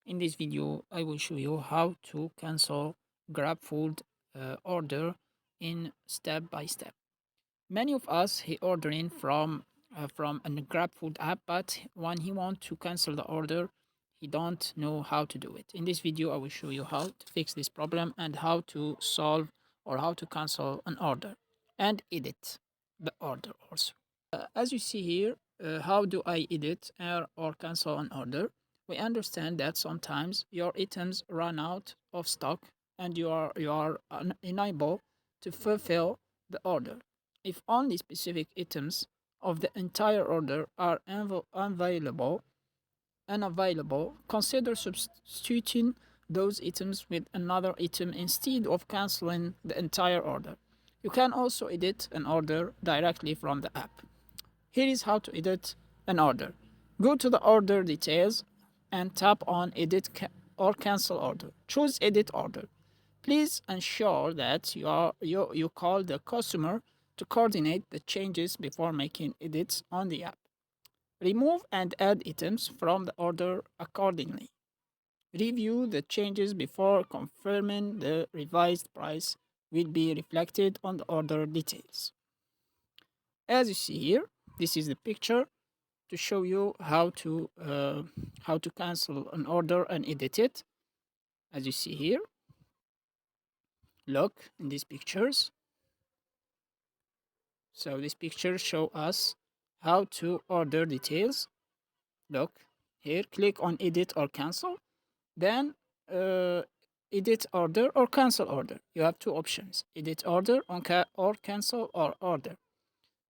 In this video, I will show you how to cancel Grabfood order in step by step. Many of us he ordering from a Grabfood app, but when he want to cancel the order, he don't know how to do it. In this video, I will show you how to fix this problem and how to solve or how to cancel an order and edit the order also. As you see here, how do I edit or cancel an order? We understand that sometimes your items run out of stock and you are unable to fulfill the order. If only specific items of the entire order are unavailable, consider substituting those items with another item instead of canceling the entire order. You can also edit an order directly from the app. Here is how to edit an order. Go to the order details and tap on edit or cancel order. Choose edit order. Please ensure that you call the customer to coordinate the changes before making edits on the app. Remove and add items from the order accordingly. Review the changes before confirming the revised price will be reflected on the order details. As you see here, this is the picture to show you how to cancel an order and edit it. As you see here, look in these pictures. So these pictures show us how to order details. Look here, click on edit or cancel, then edit order or cancel order. You have two options: edit order or cancel or order.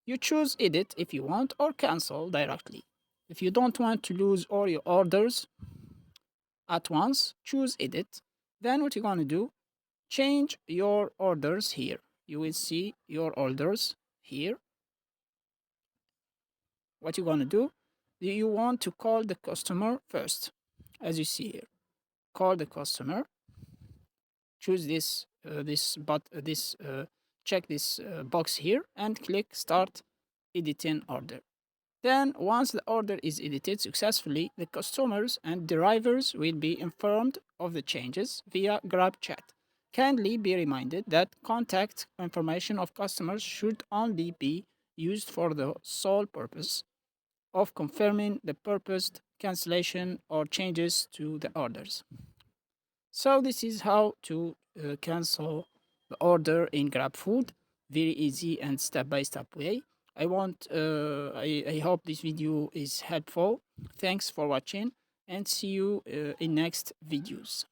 You choose edit if you want or cancel directly. If you don't want to lose all your orders at once, choose edit. Then what you're going to do, change your orders here. You will see your orders here. What you're going to do, you want to call the customer first, as you see here. Call the customer. Choose check this box here and click start editing order. Then, once the order is edited successfully, the customers and drivers will be informed of the changes via Grab chat. Kindly be reminded that contact information of customers should only be used for the sole purpose of confirming the purposed cancellation or changes to the orders. So this is how to cancel the order in Grabfood. Very easy and step-by-step way. I hope this video is helpful. Thanks for watching and see you in next videos.